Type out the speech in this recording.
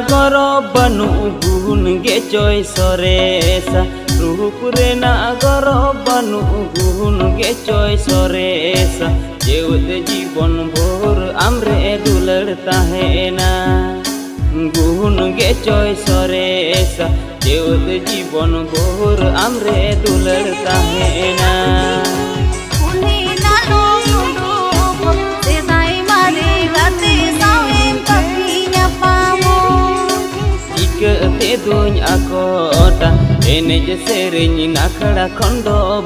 goro banu gun ge coy soresa rup rena goro banu gun ge coy soresa jeut jibon bor amre dular tahena gun ge coy soresa jeut jibon bor amre dular tahena Te dunya kota ene je serenya nakada kondo